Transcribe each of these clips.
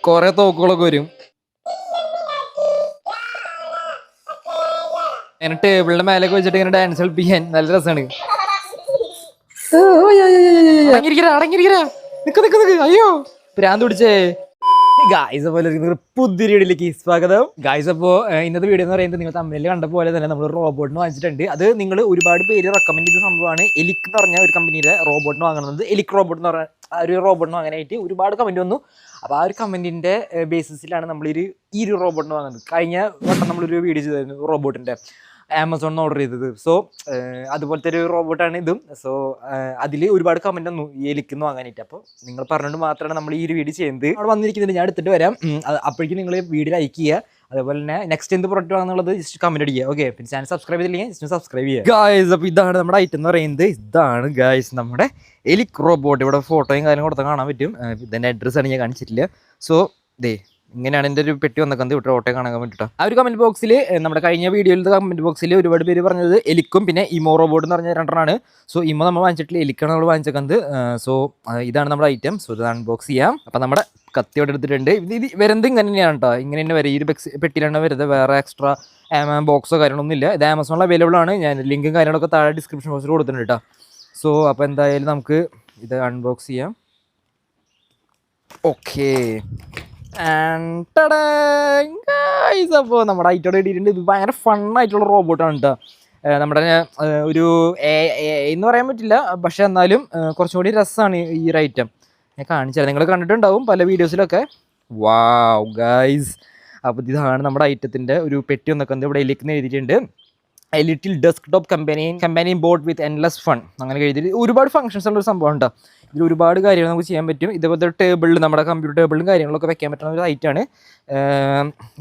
കൊറേ തോക്കുകളൊക്കെ വരും. ഇങ്ങനെ ടേബിളിന്റെ മേലേക്ക് വെച്ചിട്ട് ഇങ്ങനെ ഡാൻസ് കളിപ്പിക്കാൻ നല്ല രസമാണ്. അടങ്ങിയിരിക്കരാ നിക്ക് നിക്ക് നിക്ക്. അയ്യോ പ്രാന്ത് പിടിച്ചേ. ഗായ്സ് പോലെ പുതിയ വീഡിയോയിലേക്ക് സ്വാഗതം. ഗായ്സ് അപ്പോൾ ഇന്നത്തെ വീഡിയോ എന്ന് പറയുന്നത് നിങ്ങൾ തമ്മിൽ കണ്ട പോലെ തന്നെ നമ്മൾ റോബോട്ടിന് വാങ്ങിച്ചിട്ടുണ്ട്. അത് നിങ്ങൾ ഒരുപാട് പേര് റെക്കമെൻഡ് ചെയ്ത സംഭവമാണ്. എലിക് എന്ന് പറഞ്ഞ ഒരു കമ്പനിയുടെ റോബോട്ടിന് വാങ്ങുന്നത്. എലിക് റോബോട്ട് എന്ന് പറഞ്ഞ ആ ഒരു റോബോട്ടിന് വാങ്ങാനായിട്ട് ഒരുപാട് കമൻറ്റ് വന്നു. അപ്പോൾ ആ ഒരു കമൻറ്റിൻ്റെ ബേസിസിലാണ് ഈ ഒരു റോബോട്ടിന് വാങ്ങുന്നത്. കഴിഞ്ഞ വട്ടം നമ്മളൊരു വീഡിയോ ചെയ്തായിരുന്നു റോബോട്ടിൻ്റെ, ആമസോണിൽ ഓർഡർ ചെയ്തത്. സോ അതുപോലത്തെ ഒരു റോബോട്ടാണ് ഇതും. സോ അതിൽ ഒരുപാട് കമന്റ് ഒന്നും ഈ എലിക്കെന്ന് വാങ്ങാനായിട്ട്. അപ്പോൾ നിങ്ങൾ പറഞ്ഞുകൊണ്ട് മാത്രമാണ് നമ്മൾ ഈ ഒരു വീഡിയോ ചെയ്യുന്നത്. അവിടെ വന്നിരിക്കുന്നത് ഞാൻ എടുത്തിട്ട് വരാം. അപ്പോഴേക്കും നിങ്ങൾ വീഡിയോ ലൈക്ക് ചെയ്യുക. അതേപോലെ തന്നെ നെക്സ്റ്റ് എന്ത് പ്രൊഡക്റ്റ് വാങ്ങുന്നുള്ളത് ജസ്റ്റ് കമന്റ് അടിക്കുക. ഓക്കെ, പിന്നെ ചാനൽ സബ്സ്ക്രൈബ് ചെയ്തില്ലെങ്കിൽ ജസ്റ്റ് സബ്സ്ക്രൈബ് ചെയ്യുക. ഗായ്സ് അപ്പോൾ ഇതാണ് നമ്മുടെ ഐറ്റം എന്ന് പറയുന്നത്. ഇതാണ് ഗായ്സ് നമ്മുടെ എലിക് റോബോട്ട്. ഇവിടെ ഫോട്ടോയും കാര്യം കൊടുത്താൽ കാണാൻ പറ്റും. ഇതിൻ്റെ അഡ്രസ്സാണ് ഞാൻ കാണിച്ചിട്ടില്ല. സോ ദേ ഇങ്ങനെയാണ് എൻ്റെ ഒരു പെട്ടി വന്നേക്കുന്നത്. ഇവിടെ ഓട്ടോ കാണാൻ പറ്റിട്ടോ. ആ ഒരു കമന്റ് ബോക്സിൽ, നമ്മുടെ കഴിഞ്ഞ വീഡിയോയിലത്തെ കമന്റ് ബോക്സിൽ ഒരുപാട് പേര് പറഞ്ഞത് എലിക്കും പിന്നെ ഇമോ റോബോട്ട് എന്ന് പറഞ്ഞ രണ്ടെണ്ണമാണ്. സോ ഇമോ നമ്മൾ വാങ്ങിച്ചിട്ടില്ല, എലിക്കാണ് നമ്മൾ വാങ്ങിച്ചേക്കുന്നത്. സോ ഇതാണ് നമ്മുടെ ഐറ്റം. സോ ഇത് അൺബോക്സ് ചെയ്യാം. അപ്പം നമ്മുടെ കത്തിയോടെ എടുത്തിട്ടുണ്ട്. ഇത് വരുന്നത് ഇങ്ങനെ തന്നെയാണ് കേട്ടോ. ഇങ്ങനെ തന്നെ വരും. ഈ ഒരു പെട്ടിയിലാണ് വരുന്നത്. വേറെ എക്സ്ട്രാ ബോക്സോ കാര്യങ്ങളൊന്നും ഇല്ല. ഇത് ആമസോണിൽ അവൈലബിൾ ആണ്. ഞാൻ ലിങ്കും കാര്യങ്ങളൊക്കെ താഴെ ഡിസ്ക്രിപ്ഷൻ ബോക്സിൽ കൊടുത്തിട്ടുണ്ട് കേട്ടോ. സോ അപ്പോൾ എന്തായാലും നമുക്ക് ഇത് അൺബോക്സ് ചെയ്യാം. ഓക്കേ, അപ്പോൾ നമ്മുടെ ഐറ്റോടെ ഇട്ടിട്ടുണ്ട്. ഇത് ഭയങ്കര ഫണ്ണായിട്ടുള്ള റോബോട്ടാണ് കേട്ടോ. നമ്മുടെ ഒരു എന്ന് പറയാൻ പറ്റില്ല, പക്ഷെ എന്നാലും കുറച്ചും കൂടി രസമാണ് ഈ ഒരു ഐറ്റം. ഞാൻ കാണിച്ചാൽ നിങ്ങൾ കണ്ടിട്ടുണ്ടാവും പല വീഡിയോസിലൊക്കെ. വാവ് ഗൈസ്, അപ്പോൾ ഇതാണ് നമ്മുടെ ഐറ്റത്തിൻ്റെ ഒരു പെട്ടി ഒന്നൊക്കെ ഇവിടെ എലിക്ക് എഴുതിയിട്ടുണ്ട്. A little desktop companion board with endless fun അങ്ങനെ എഴുതിയിട്ട് ഒരുപാട് ഫംഗ്ഷൻസ് ഉള്ള ഒരു സംഭവം ഉണ്ടോ. ഇതിൽ ഒരുപാട് കാര്യങ്ങൾ നമുക്ക് ചെയ്യാൻ പറ്റും. ഇതേപോലത്തെ ടേബിളിൽ നമ്മുടെ കമ്പ്യൂട്ടർ ടേബിളും കാര്യങ്ങളൊക്കെ വെക്കാൻ പറ്റുന്ന ഒരു ഐറ്റാണ്.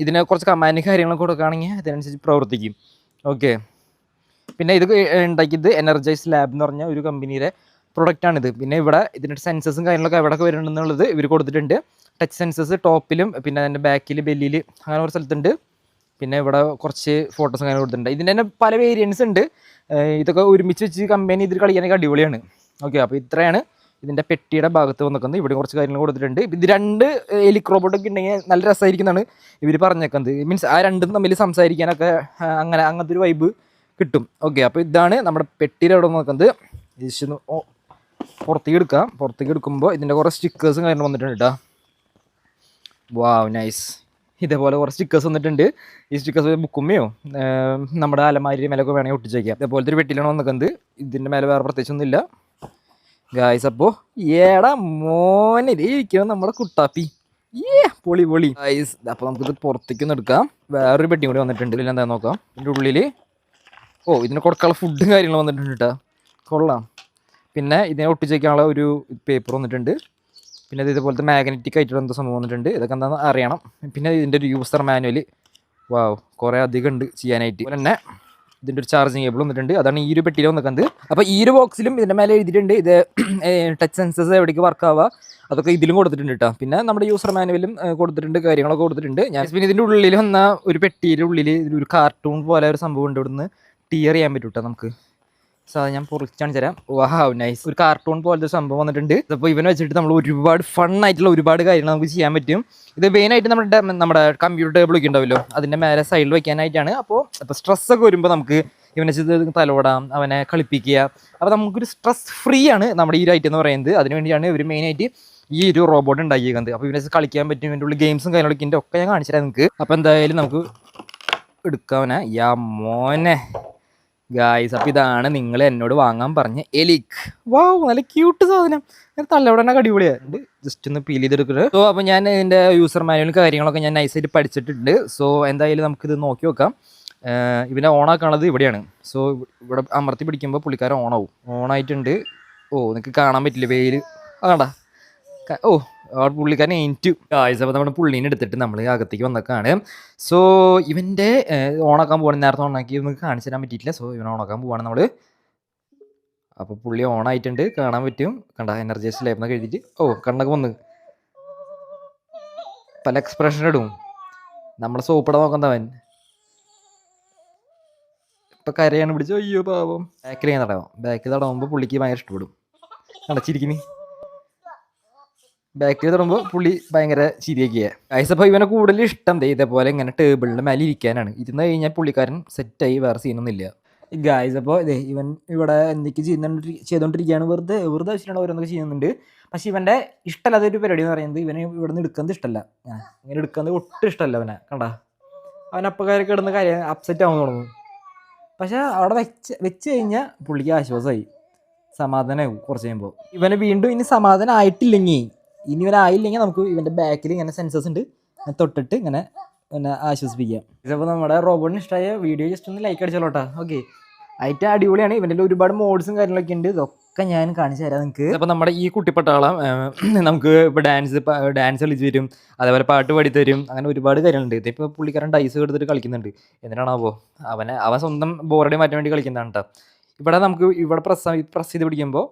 ഇതിനെ കുറച്ച് കമാൻഡ് കാര്യങ്ങളൊക്കെ കൊടുക്കുകയാണെങ്കിൽ അതിനനുസരിച്ച് പ്രവർത്തിക്കും. ഓക്കെ, പിന്നെ ഇത് ഉണ്ടാക്കിയത് എനർജൈസ് ലാബ് എന്ന് പറഞ്ഞ ഒരു കമ്പനിയുടെ പ്രൊഡക്റ്റാണിത്. പിന്നെ ഇവിടെ ഇതിൻ്റെ സെൻസസും കാര്യങ്ങളൊക്കെ എവിടെയൊക്കെ വരുന്നുണ്ടെന്നുള്ളത് ഇവർ കൊടുത്തിട്ടുണ്ട്. ടച്ച് സെൻസസ് ടോപ്പിലും പിന്നെ അതിൻ്റെ ബാക്കിൽ ബെല്ലിൽ അങ്ങനെ ഒരു സ്ഥലത്തുണ്ട്. പിന്നെ ഇവിടെ കുറച്ച് ഫോട്ടോസും അങ്ങനെ കൊടുത്തിട്ടുണ്ട്. ഇതിൻ്റെ തന്നെ പല വേരിയൻസ് ഉണ്ട്. ഇതൊക്കെ ഒരുമിച്ച് വെച്ച് കമ്പനി ഇതിൽ കളിക്കാനൊക്കെ അടിപൊളിയാണ്. ഓക്കെ, അപ്പോൾ ഇത്രയാണ് ഇതിൻ്റെ പെട്ടിയുടെ ഭാഗത്ത് വന്നിരിക്കുന്നത്. ഇവിടെ കുറച്ച് കാര്യങ്ങൾ കൊടുത്തിട്ടുണ്ട്. ഇത് രണ്ട് എലിക് റോബോട്ടൊക്കെ ഉണ്ടെങ്കിൽ നല്ല രസമായിരിക്കുന്നതാണ് ഇവർ പറഞ്ഞേക്കുന്നത്. മീൻസ് ആ രണ്ടും തമ്മിൽ സംസാരിക്കാനൊക്കെ അങ്ങനത്തെ ഒരു വൈബ് കിട്ടും. ഓക്കെ, അപ്പോൾ ഇതാണ് നമ്മുടെ പെട്ടിയുടെ അവിടെ നോക്കുന്നത്. ജസ്റ്റ് പുറത്തേക്ക് എടുക്കുമ്പോൾ ഇതിൻ്റെ കുറേ സ്റ്റിക്കേഴ്സും കാര്യങ്ങൾ വന്നിട്ടുണ്ട് കേട്ടോ. Wow nice. ഇതേപോലെ കുറച്ച് സ്റ്റിക്കേഴ്സ് വന്നിട്ടുണ്ട്. ഈ സ്റ്റിക്കേഴ്സ് ബുക്കുമ്മയോ നമ്മുടെ അലമാരി മേലൊക്കെ വേണമെങ്കിൽ ഒട്ടിച്ചേക്കാം. ഇതേപോലത്തെ ഒരു പെട്ടിയിലാണ് വന്നിരിക്കുന്നത്. ഇതിൻ്റെ മേലെ വേറെ പ്രത്യേകിച്ചൊന്നുമില്ല ഗായ്സ്. അപ്പോൾ ഏടാ മോനെ ഇരിക്കണം നമ്മുടെ കുട്ടാപ്പി. പൊളി ഗായ്സ്. അപ്പോൾ നമുക്കിത് പുറത്തേക്കൊന്ന് എടുക്കാം. വേറൊരു പെട്ടിയും കൂടി വന്നിട്ടുണ്ട്. ഇതിലെന്താ നോക്കാം. ഇതിൻ്റെ ഉള്ളിൽ ഇതിന് കൊടുക്കാനുള്ള ഫുഡും കാര്യങ്ങളും വന്നിട്ടുണ്ട് കേട്ടോ. കൊള്ളാം. പിന്നെ ഇതിനെ ഒട്ടിച്ചേക്കാനുള്ള ഒരു പേപ്പർ വന്നിട്ടുണ്ട്. പിന്നെ ഇത് ഇതുപോലത്തെ മാഗ്നറ്റിക് ആയിട്ടുള്ള എന്തോ സംഭവം വന്നിട്ടുണ്ട്. ഇതൊക്കെ എന്താണെന്ന് അറിയണം. പിന്നെ ഇതിൻ്റെ ഒരു യൂസർ മാനുവൽ. വാവ്, കുറേ അധികം ഉണ്ട് ചെയ്യാനായിട്ട്. അതുപോലെ തന്നെ ഇതിൻ്റെ ഒരു ചാർജിങ് കേബിൾ വന്നിട്ടുണ്ട്. അതാണ് ഈ ഒരു പെട്ടിയിൽ വന്നിരിക്കുന്നത്. അപ്പോൾ ഈ ഒരു ബോക്സിലും ഇതിൻ്റെ മേലെ എഴുതിയിട്ടുണ്ട് ഇത് ടച്ച് സെൻസേഴ്സ് എവിടേക്ക് വർക്ക് ആവുക അതൊക്കെ ഇതിലും കൊടുത്തിട്ടുണ്ട് കേട്ടോ. പിന്നെ നമ്മുടെ യൂസർ മാനുവലും കൊടുത്തിട്ടുണ്ട്, കാര്യങ്ങളൊക്കെ കൊടുത്തിട്ടുണ്ട്. ഞാൻ പിന്നെ ഇതിൻ്റെ ഉള്ളിൽ വന്ന ഒരു പെട്ടിയുടെ ഉള്ളിൽ ഒരു കാർട്ടൂൺ പോലെ ഒരു സംഭവം ഉണ്ട്. ഇവിടുന്ന് ടിയർ ചെയ്യാൻ പറ്റും കേട്ടോ നമുക്ക്. സോ അത് ഞാൻ പൊറിച്ചാണ് തരാം. Wow nice. ഒരു കാർട്ടൂൺ പോലത്തെ സംഭവം വന്നിട്ടുണ്ട്. അപ്പോൾ ഇവനെ വെച്ചിട്ട് നമ്മൾ ഒരുപാട് ഫണ്ണായിട്ടുള്ള ഒരുപാട് കാര്യങ്ങൾ നമുക്ക് ചെയ്യാൻ പറ്റും. ഇത് മെയിനായിട്ട് നമ്മുടെ കമ്പ്യൂട്ടർ ടേബിളൊക്കെ ഉണ്ടാവുമല്ലോ, അതിൻ്റെ മേലെ സൈഡിൽ വയ്ക്കാനായിട്ടാണ്. അപ്പോൾ സ്ട്രെസ്സൊക്കെ വരുമ്പോൾ നമുക്ക് ഇവനെ വെച്ച് തലോടാം, അവനെ കളിപ്പിക്കുക. അപ്പോൾ നമുക്കൊരു സ്ട്രെസ് ഫ്രീ ആണ് നമ്മുടെ ഈ ഒരു ഐറ്റം എന്ന് പറയുന്നത്. അതിനുവേണ്ടിയാണ് ഇവർ മെയിനായിട്ട് ഈ ഒരു റോബോട്ട് ഉണ്ടാക്കിയിരിക്കുന്നത്. അപ്പോൾ ഇവനെ വെച്ച് കളിക്കാൻ പറ്റും. ഇതിൻ്റെ ഉള്ളിൽ ഗെയിംസും കാര്യങ്ങളൊക്കെ ഉണ്ട്. ഒക്കെ ഞാൻ കാണിച്ചു തരാം നിങ്ങൾക്ക്. അപ്പോൾ എന്തായാലും നമുക്ക് എടുക്കാവനെ. യാ മോനെ ഗായ്സ്. അപ്പോൾ ഇതാണ് നിങ്ങൾ എന്നോട് വാങ്ങാൻ പറഞ്ഞ എലിക്. വാവ്, നല്ല ക്യൂട്ട് സാധനം. തള്ളവിടനൊക്കെ അടിപൊളിയായിട്ടുണ്ട്. ജസ്റ്റ് ഒന്ന് പീൽ ചെയ്തെടുക്കുന്നത്. സോ അപ്പോൾ ഞാൻ ഇതിൻ്റെ യൂസർ മാനുവലും കാര്യങ്ങളൊക്കെ ഞാൻ നൈസായിട്ട് പഠിച്ചിട്ടുണ്ട്. സോ എന്തായാലും നമുക്കിത് നോക്കി നോക്കാം. ഇവനെ ഓണാക്കാനുള്ളത് ഇവിടെയാണ്. സോ ഇവിടെ അമർത്തി പിടിക്കുമ്പോൾ പുള്ളിക്കാരൻ ഓണാവും. ഓണായിട്ടുണ്ട്. നിങ്ങൾക്ക് കാണാൻ പറ്റില്ല, വെയിൽ അതാണ്ടാ. പുള്ളിക്കാരൻ എയിൻറ്റു ഗായ്സ്. അപ്പോൾ നമ്മുടെ പുള്ളീനെ എടുത്തിട്ട് നമ്മൾ അകത്തേക്ക് വന്നേക്കാണ്. സോ ഇവൻ്റെ ഓണാക്കാൻ പോകണം. നേരത്തെ ഓണാക്കി നമുക്ക് കാണിച്ചു തരാൻ പറ്റിയിട്ടില്ല. സോ ഇവൻ ഓണാക്കാൻ പോവാണ് നമ്മൾ. അപ്പോൾ പുള്ളി ഓണായിട്ടുണ്ട്, കാണാൻ പറ്റും. കണ്ട എനർജൈസ് ലാബ് എഴുതിയിട്ട് കണ്ണൊക്കെ വന്ന് പല എക്സ്പ്രഷൻ ഇടും. നമ്മളെ സോപ്പിട നോക്കുന്നവൻ ഇപ്പം കരയാണ് പിടിച്ചു. അയ്യോ പാവം. ബാക്കിൽ ഞാൻ തടയാം. ബാക്കിൽ തടവുമ്പോൾ പുള്ളിക്ക് ഭയങ്കര ഇഷ്ടപ്പെടും. കണ്ടച്ചിരിക്കുന്നു. ബാക്കിൽ തുടങ്ങുമ്പോൾ പുള്ളി ഭയങ്കര ചിരിയൊക്കെയാ. ഗൈസ് അപ്പോൾ ഇവനെ കൂടുതൽ ഇഷ്ടം ഇതേപോലെ ഇങ്ങനെ ടേബിളിൻ്റെ മേലെ ഇരിക്കാനാണ്. ഇരുന്ന് കഴിഞ്ഞാൽ പുള്ളിക്കാരൻ സെറ്റായി, വേറെ സീനൊന്നുമില്ല. ഗൈസ് അപ്പോൾ ഇവൻ ഇവിടെ എന്തൊക്കെ ചെയ്തുകൊണ്ടിരിക്കുകയാണ്. വെറുതെ വെച്ചിട്ടുള്ള ഓരോന്നൊക്കെ ചെയ്യുന്നുണ്ട്. പക്ഷെ ഇവൻ്റെ ഇഷ്ടമല്ലാത്തൊരു പരിപാടി എന്ന് പറയുന്നത് ഇവനെ ഇവിടെ നിന്ന് എടുക്കുന്നത് ഇഷ്ടമല്ല. ഇങ്ങനെ എടുക്കുന്നത് ഒട്ടും ഇഷ്ടമല്ല അവനെ. കണ്ടാ അവനപ്പക്കാരൊക്കെ ഇടുന്ന കാര്യം അപ്സെറ്റ് ആവാൻ തുടങ്ങും. പക്ഷെ അവിടെ വെച്ച് കഴിഞ്ഞാൽ പുള്ളിക്ക് ആശ്വാസമായി, സമാധാനമാകും കുറച്ച് കഴിയുമ്പോൾ. ഇവനെ വീണ്ടും ഇനി സമാധാനം ആയിട്ടില്ലെങ്കിൽ, ഇനി ഇവനായില്ലെങ്കിൽ നമുക്ക് ഇവൻ്റെ ബാക്കിൽ ഇങ്ങനെ സെൻസേഴ്സ് ഉണ്ട്, തൊട്ടിട്ട് ഇങ്ങനെ ആശ്വസിപ്പിക്കാം. ഇതിപ്പോൾ നമ്മുടെ റോബോട്ടിന് ഇഷ്ടമായ വീഡിയോ ജസ്റ്റ് ഒന്ന് ലൈക്ക് അടിച്ചോളൂട്ടാ. ഓക്കെ, ആയിട്ട് അടിപൊളിയാണ്. ഇവൻ്റെ ഒരുപാട് മോഡ്സും കാര്യങ്ങളൊക്കെ ഉണ്ട്. ഇതൊക്കെ ഞാൻ കാണിച്ചു തരാം നിങ്ങൾക്ക്. അപ്പോൾ നമ്മുടെ ഈ കുട്ടിപ്പട്ടാളം നമുക്ക് ഇപ്പോൾ ഡാൻസ് കളിച്ച് തരും, അതേപോലെ പാട്ട് പാടി തരും, അങ്ങനെ ഒരുപാട് കാര്യങ്ങളുണ്ട്. ഇതിപ്പോൾ പുള്ളിക്കാരൻ ഡൈസ് എടുത്തിട്ട് കളിക്കുന്നുണ്ട്. എന്തിനാണാവോ അവൻ സ്വന്തം ബോറടി മാറ്റാൻ വേണ്ടി കളിക്കുന്നതാണ് കേട്ടോ. ഇവിടെ നമുക്ക് ഇവിടെ പ്രസ് ചെയ്ത് പിടിക്കുമ്പോൾ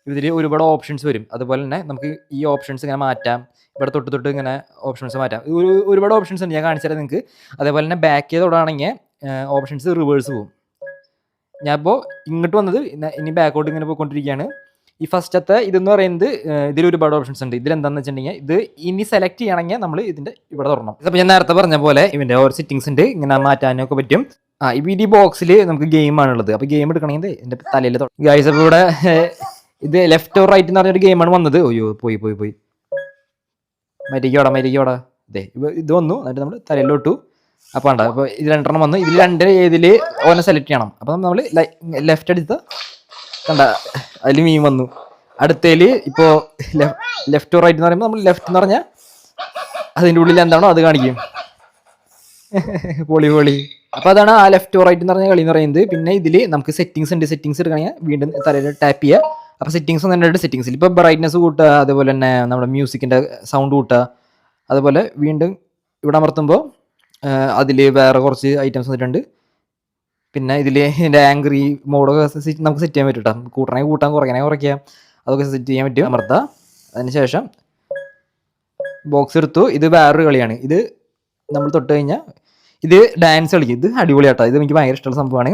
ഇതിൽ ഒരുപാട് ഓപ്ഷൻസ് വരും. അതുപോലെ തന്നെ നമുക്ക് ഈ ഓപ്ഷൻസ് ഇങ്ങനെ മാറ്റാം. ഇവിടെ തൊട്ട് ഇങ്ങനെ ഓപ്ഷൻസ് മാറ്റാം. ഒരുപാട് ഓപ്ഷൻസ് ഉണ്ട്, ഞാൻ കാണിച്ചു തരാം നിങ്ങൾക്ക്. അതേപോലെ തന്നെ ബാക്ക് ചെയ്തോടാണെങ്കിൽ ഓപ്ഷൻസ് റിവേഴ്സ് പോകും. ഞാൻ ഇപ്പോൾ ഇങ്ങോട്ട് വന്നത് ഇനി ബാക്കോട്ട് ഇങ്ങനെ പോയിക്കൊണ്ടിരിക്കുകയാണ്. ഈ ഫസ്റ്റത്തെ ഇതെന്ന് പറയുന്നത് ഇതിൽ ഒരുപാട് ഓപ്ഷൻസ് ഉണ്ട്. ഇതിലെന്താണെന്ന് വെച്ചിട്ടുണ്ടെങ്കിൽ ഇത് ഇനി സെലക്ട് ചെയ്യണമെങ്കിൽ നമ്മൾ ഇതിൻ്റെ ഇവിടെ തുറക്കണം. അപ്പോൾ ഞാൻ നേരത്തെ പറഞ്ഞ പോലെ ഇവൻ്റെ ഓരോ സെറ്റിങ്സ് ഉണ്ട്, ഇങ്ങനെ മാറ്റാനൊക്കെ പറ്റും. ഈ ബോക്സിൽ നമുക്ക് ഗെയിമാണുള്ളത്. അപ്പോൾ ഗെയിം എടുക്കണമെങ്കിൽ എൻ്റെ തലയിൽ ഗൈസ്. അപ്പോൾ ഇവിടെ ഇത് ലെഫ്റ്റ് ഓർ റൈറ്റ് എന്ന് പറഞ്ഞൊരു ഗെയിമാണ് വന്നത്. അയ്യോ പോയി മരിക്കോടാ ഇത് വന്നു. എന്നിട്ട് നമ്മൾ തലയിലോട്ടു. അപ്പോൾ ഉണ്ട്. അപ്പോൾ ഇത് 2 വന്നു. ഇതിൽ 2 ഏതിൽ ഓനെ സെലക്ട് ചെയ്യണം. അപ്പം നമ്മൾ ലെഫ്റ്റ് അടിച്ച കണ്ട അതിൽ മീൻ വന്നു. അടുത്തതിൽ ഇപ്പോൾ ലെഫ്റ്റ് ഓർ റൈറ്റ് എന്ന് പറയുമ്പോൾ നമ്മൾ ലെഫ്റ്റ് എന്ന് പറഞ്ഞാൽ അതിൻ്റെ ഉള്ളിൽ എന്താണോ അത് കാണിക്കും. പൊളി. അപ്പോൾ അതാണ് ആ ലെഫ്റ്റ് ഓർ റൈറ്റ് എന്ന് പറഞ്ഞ കളി എന്ന് പറയുന്നത്. പിന്നെ ഇതിൽ നമുക്ക് സെറ്റിങ്സ് ഉണ്ട്. സെറ്റിങ്സ് എടുക്കണമെങ്കിൽ വീണ്ടും തലയിൽ ടാപ്പ് ചെയ്യുക. അപ്പോൾ സെറ്റിങ്സ് ഒന്നും സെറ്റിങ്സിൽ ഇപ്പോൾ ബ്രൈറ്റ്നസ് കൂട്ടുക, അതുപോലെ തന്നെ നമ്മുടെ മ്യൂസിക്കിൻ്റെ സൗണ്ട് കൂട്ടുക. അതുപോലെ വീണ്ടും ഇവിടെ അമർത്തുമ്പോൾ അതിൽ വേറെ കുറച്ച് ഐറ്റംസ് വന്നിട്ടുണ്ട്. പിന്നെ ഇതിൽ ഇതിൻ്റെ ആംഗ്രി മോഡൊക്കെ നമുക്ക് സെറ്റ് ചെയ്യാൻ പറ്റും കേട്ടോ. കൂട്ടണമെങ്കിൽ കൂട്ടാൻ, കുറയ്ക്കണമെങ്കിൽ കുറയ്ക്കാം. അതൊക്കെ സെറ്റ് ചെയ്യാൻ പറ്റും. അമർത്തുക. അതിനുശേഷം ബോക്സ് എടുത്തു. ഇത് വേറൊരു കളിയാണ്. ഇത് നമ്മൾ തൊട്ട് കഴിഞ്ഞാൽ ഇത് ഡാൻസ് കളിക്കും. ഇത് അടിപൊളിയാട്ടോ. ഇത് എനിക്ക് ഭയങ്കര ഇഷ്ടമുള്ള സംഭവമാണ്.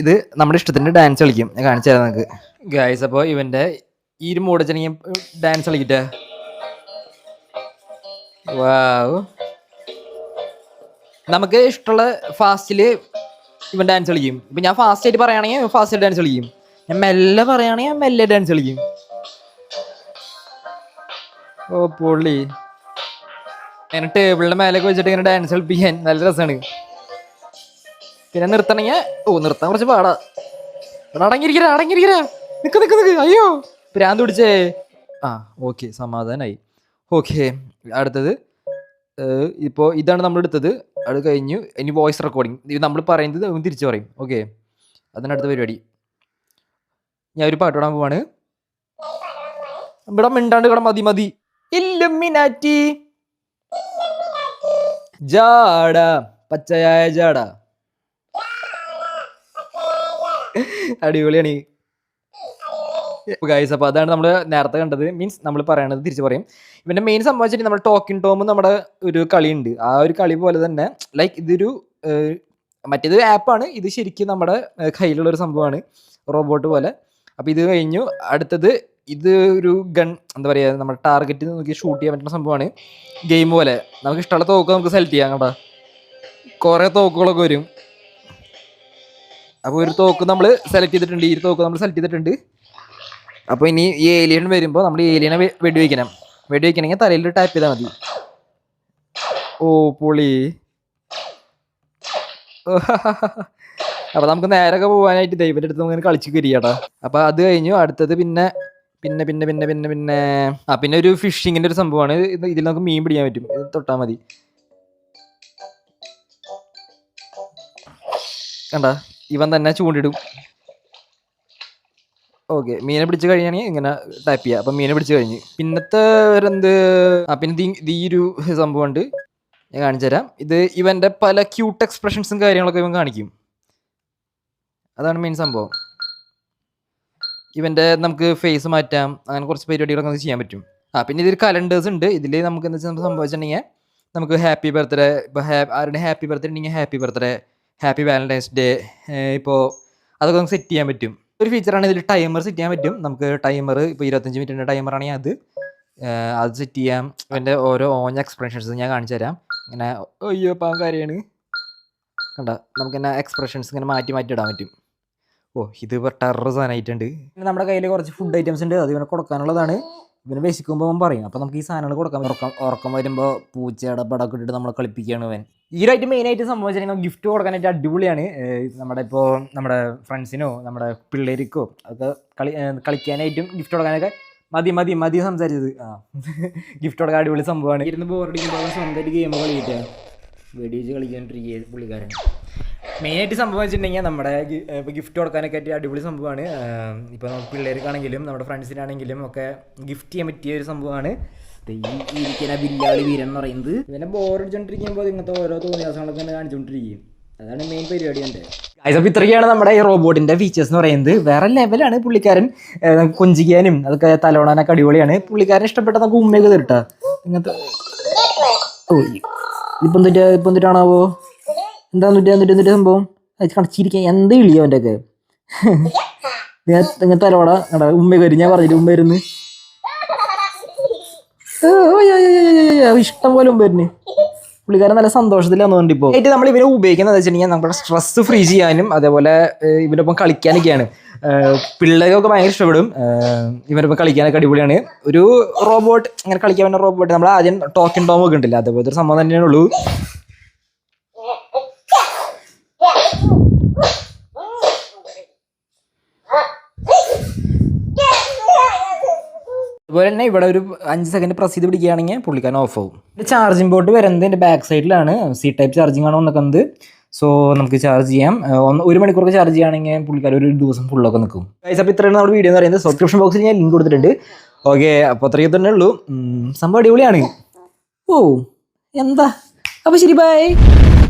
ഇത് നമ്മുടെ ഇഷ്ടത്തിൻ്റെ ഡാൻസ് കളിക്കും. ഞാൻ കാണിച്ചു തരാം നിങ്ങൾക്ക് ഗൈസ്. അപ്പോൾ ഇവൻ്റെ ഈ ഒരു മോഡ് വെച്ചിട്ടുണ്ടെങ്കിൽ ഡാൻസ് കളിക്കട്ടെ. വാവ്, നമുക്ക് ഇഷ്ടമുള്ള ഫാസ്റ്റിൽ ഇവൻ ഡാൻസ് കളിക്കും. ഇപ്പം ഞാൻ ഫാസ്റ്റായിട്ട് പറയുകയാണെങ്കിൽ ഫാസ്റ്റായിട്ട് ഡാൻസ് കളിക്കും. ഞാൻ മെല്ലെ പറയുകയാണെങ്കിൽ മെല്ലെ ഡാൻസ് കളിക്കും. ഓ പൊള്ളി. ഇങ്ങനെ ടേബിളിൻ്റെ മേലേക്ക് വെച്ചിട്ട് ഇങ്ങനെ ഡാൻസ് കളിപ്പിക്കാൻ നല്ല രസമാണ്. പിന്നെ നിർത്തണമെങ്കിൽ നിർത്താൻ കുറച്ച് പാടാ. അടങ്ങിയിരിക്കരാ നിക്ക്. അയ്യോ ഭ്രാന്ത് പിടിച്ചേ. ഓക്കെ, സമാധാനമായി. ഓക്കെ, അടുത്തത് ഇപ്പോൾ ഇതാണ് നമ്മൾ എടുത്തത്. അത് കഴിഞ്ഞു. ഇനി വോയിസ് റെക്കോർഡിങ്. ഇത് നമ്മൾ പറയുന്നത് തിരിച്ചു പറയും. ഓക്കെ, അതാണ് അടുത്ത പരിപാടി. ഞാൻ ഒരു പാട്ട് പാടാൻ പോവാണ്. ഇവിടെ മിണ്ടാണ്ട് കട മതി. ഇല്ലുമിനാറ്റി ജാട, പച്ചയായ ജാട. അടിപൊളിയാണ് ഗൈസ്. അപ്പോൾ അതാണ് നമ്മൾ നേരത്തെ കണ്ടത്. മീൻസ് നമ്മൾ പറയണത് തിരിച്ചു പറയും. ഇവൻ്റെ മെയിൻ സംഭവം വെച്ചിട്ട് നമ്മൾ ടോക്കിംഗ് ടോം നമ്മുടെ ഒരു കളിയുണ്ട്. ആ ഒരു കളി പോലെ തന്നെ ലൈക്ക് ഇതൊരു മറ്റേത് ആപ്പാണ്. ഇത് ശരിക്കും നമ്മുടെ കയ്യിലുള്ളൊരു സംഭവമാണ്, റോബോട്ട് പോലെ. അപ്പോൾ ഇത് കഴിഞ്ഞു. അടുത്തത് ഇത് ഒരു ഗൺ, എന്താ പറയുക, നമ്മുടെ ടാർഗറ്റ് നോക്കി ഷൂട്ട് ചെയ്യാൻ പറ്റുന്ന സംഭവമാണ്. ഗെയിം പോലെ നമുക്ക് ഇഷ്ടമുള്ള തോക്ക് നമുക്ക് സെലക്ട് ചെയ്യാം. കേട്ടോ, കുറേ തോക്കുകളൊക്കെ വരും. അപ്പോൾ ഒരു തോക്ക് നമ്മൾ സെലക്ട് ചെയ്തിട്ടുണ്ട്. ഈ തോക്ക് നമ്മൾ സെലക്ട് ചെയ്തിട്ടുണ്ട്. അപ്പോൾ ഇനി ഈ ഏലിയൻ വരുമ്പോൾ നമ്മൾ ഏലിയനെ വെടിവെക്കണമെങ്കിൽ തലയിൽ ടാപ്പ് ചെയ്താൽ മതി. ഓ പൊളി. അപ്പോൾ നമുക്ക് നേരൊക്കെ പോകാനായിട്ട് ദൈവത്തിൻ്റെ അടുത്ത് നമുക്ക് കളിച്ച് കയറിയാട്ടാ. അപ്പോൾ അത് കഴിഞ്ഞു. അടുത്തത് പിന്നെ ഒരു ഫിഷിങ്ങിൻ്റെ ഒരു സംഭവമാണ്. ഇതിൽ നമുക്ക് മീൻ പിടിക്കാൻ പറ്റും. ഇത് തൊട്ടാൽ മതി. കണ്ട, ഇവൻ തന്നെ ചൂണ്ടിടും. ഓക്കെ, മീനെ പിടിച്ച് കഴിയുകയാണെങ്കിൽ ഇങ്ങനെ ടാപ്പ് ചെയ്യുക. അപ്പം മീനെ പിടിച്ച് കഴിഞ്ഞ് പിന്നത്തെ വേറെന്ത് പിന്നെ ഈ ഒരു സംഭവമുണ്ട്, ഞാൻ കാണിച്ചു തരാം. ഇത് ഇവൻ്റെ പല ക്യൂട്ട് എക്സ്പ്രഷൻസും കാര്യങ്ങളൊക്കെ ഇവൻ കാണിക്കും. അതാണ് മെയിൻ സംഭവം. ഇവൻ്റെ നമുക്ക് ഫേസ് മാറ്റാം, അങ്ങനെ കുറച്ച് പരിപാടികളൊക്കെ നമുക്ക് ചെയ്യാൻ പറ്റും. പിന്നെ ഇതിൽ കലണ്ടേഴ്സ് ഉണ്ട്. ഇതിൽ നമുക്ക് എന്താ വെച്ചാൽ സംഭവിച്ചിട്ടുണ്ടെങ്കിൽ നമുക്ക് ഹാപ്പി ബർത്ത്ഡേ, ഇപ്പോൾ ആരുടെ ഹാപ്പി ബർത്ത്ഡേ ഉണ്ടെങ്കിൽ happy birthday, happy Valentine's day, ഇപ്പോൾ അതൊക്കെ നമുക്ക് സെറ്റ് ചെയ്യാൻ പറ്റും. ഒരു ഫീച്ചറാണ് ഇതിൽ ടൈമർ സെറ്റ് ചെയ്യാൻ പറ്റും. നമുക്ക് ടൈമർ ഇപ്പോൾ 25 മിനിറ്റിൻ്റെ ടൈമറാണെങ്കിൽ അത് അത് സെറ്റ് ചെയ്യാം. എൻ്റെ ഓരോ ഓഞ്ഞ എക്സ്പ്രഷൻസ് ഞാൻ കാണിച്ചു തരാം. ഇങ്ങനെ അയ്യോ കാര്യമാണ് കണ്ട, നമുക്കിങ്ങനെ എക്സ്പ്രഷൻസ് ഇങ്ങനെ മാറ്റി മാറ്റി ഇടാൻ പറ്റും. ഓ ഇത് ടെറർ സാധനമായിട്ടുണ്ട്. പിന്നെ നമ്മുടെ കയ്യിൽ കുറച്ച് ഫുഡ് ഐറ്റംസ് ഉണ്ട്, അത് ഇവനെ കൊടുക്കാനുള്ളതാണ്. ഇവന് വിശക്കുമ്പോൾ പറയും, അപ്പോൾ നമുക്ക് ഈ സാധനങ്ങൾ കൊടുക്കാൻ. ഉറക്കം വരുമ്പോൾ പൂച്ചയുടെ പടമൊക്കെ ഇട്ടിട്ട് നമ്മളെ കളിപ്പിക്കുകയാണ് ഇവൻ. ഈ ഒരു ഐറ്റം മെയിനായിട്ട് സംഭവിച്ചിട്ടുണ്ടെങ്കിൽ ഗിഫ്റ്റ് കൊടുക്കാനായിട്ട് അടിപൊളിയാണ്. നമ്മുടെ ഫ്രണ്ട്സിനോ നമ്മുടെ പിള്ളേർക്കോ ഒക്കെ കളിക്കാനായിട്ടും ഗിഫ്റ്റ് കൊടുക്കാനൊക്കെ മതി സംസാരിച്ചത്. ഗിഫ്റ്റ് കൊടുക്കാൻ അടിപൊളി സംഭവമാണ്. ഇരുന്ന് ബോറടിക്കുമ്പോൾ സ്വന്തമായിട്ട് ഗെയിം കളിക്കുക, വെടിവെച്ച് കളിക്കാണ്ടിരിക്കുക പുള്ളിക്കാരൻ. മെയിനായിട്ട് സംഭവം വെച്ചിട്ടുണ്ടെങ്കിൽ നമ്മുടെ ഇപ്പോൾ ഗിഫ്റ്റ് കൊടുക്കാനൊക്കെ ആയിട്ട് അടിപൊളി സംഭവമാണ്. ഇപ്പോൾ പിള്ളേർക്കാണെങ്കിലും നമ്മുടെ ഫ്രണ്ട്സിനാണെങ്കിലും ഒക്കെ ഗിഫ്റ്റ് ചെയ്യാൻ പറ്റിയ ഒരു സംഭവമാണ് ഈ ഇരിക്കുന്ന ബില്ലാളി വീരൻ എന്ന് പറയുന്നത്. ഇവനെ ബോറടിച്ചോണ്ടിരിക്കുമ്പോൾ ഇങ്ങനത്തെ ഓരോ തോന്നിയാസങ്ങളൊക്കെ കാണിച്ചുകൊണ്ടിരിക്കും. അതാണ് മെയിൻ പരിപാടി എൻ്റെ. അപ്പോൾ ഇത്രയൊക്കെയാണ് നമ്മുടെ ഈ റോബോട്ടിൻ്റെ ഫീച്ചേഴ്സ് എന്ന് പറയുന്നത്. വേറെ ലെവലാണ് പുള്ളിക്കാരൻ. കൊഞ്ചിക്കാനും അതൊക്കെ തലോടാനൊക്കെ അടിപൊളിയാണ്. പുള്ളിക്കാരൻ ഇഷ്ടപ്പെട്ട നമുക്ക് ഉമ്മയൊക്കെ തരട്ടാ ഇങ്ങനത്തെ. ഓ ഇപ്പം എന്തിട്ടാണാവോ എന്താ സംഭവം കടച്ചിരിക്കാൻ എന്താ ഇളിയോ അവൻ്റെ ഒക്കെ. ഇങ്ങനെ തലോട ഉമ്മ വരും, ഞാൻ പറഞ്ഞിട്ട് ഉമ്മ വരുന്ന് ഇഷ്ടം പോലെ ഉമ്മ വരുന്നു. പുള്ളിക്കാരൻ നല്ല സന്തോഷത്തിലാണെന്നുണ്ട്. ഇപ്പോൾ ആയിട്ട് നമ്മൾ ഇവരെ ഉപയോഗിക്കുന്നത് വെച്ചിട്ടുണ്ടെങ്കിൽ നമ്മുടെ സ്ട്രെസ് ഫ്രീ ചെയ്യാനും അതേപോലെ ഇവരൊപ്പം കളിക്കാനൊക്കെയാണ്. പിള്ളേരൊക്കെ ഭയങ്കര ഇഷ്ടപ്പെടും. ഇവരൊപ്പം കളിക്കാനൊക്കെ അടിപൊളിയാണ്. ഒരു റോബോട്ട് അങ്ങനെ കളിക്കാൻ പറ്റുന്ന റോബോട്ട് നമ്മൾ ആദ്യം ടോക്കിംഗ് ടോം ഒക്കെ ഉണ്ടല്ലോ, അതേപോലത്തെ ഒരു സംഭവം തന്നെയാണ് ഉള്ളൂ. അതുപോലെ തന്നെ ഇവിടെ ഒരു 5 സെക്കൻഡ് പ്രസ് ചെയ്ത് പിടിക്കുകയാണെങ്കിൽ പുള്ളിക്കാരൻ ഓഫ് ആവും. ചാർജിംഗ് പോർട്ട് വരുന്നത് എൻ്റെ ബാക്ക് സൈഡിലാണ്. സി ടൈപ്പ് ചാർജിങ് ആണ് വന്നിരിക്കുന്നത്. സോ നമുക്ക് ചാർജ് ചെയ്യാം. 1 മണിക്കൂറൊക്കെ ചാർജ് ചെയ്യുകയാണെങ്കിൽ പുള്ളിക്കാരൻ ഒരു ദിവസം ഫുള്ളൊക്കെ നിൽക്കും. അപ്പോൾ ഇത്രയാണ് നമ്മുടെ വീഡിയോ എന്ന് പറയുന്നത്. സബ്സ്ക്രിപ്ഷൻ ബോക്സിൽ ഞാൻ ലിങ്ക് കൊടുത്തിട്ടുണ്ട്. ഓക്കെ, അപ്പോൾ അത്രയൊക്കെ തന്നെ ഉള്ളൂ. സംഭവം അടിപൊളിയാണ്. ഓ എന്താ, അപ്പോൾ ശരി, ബൈ.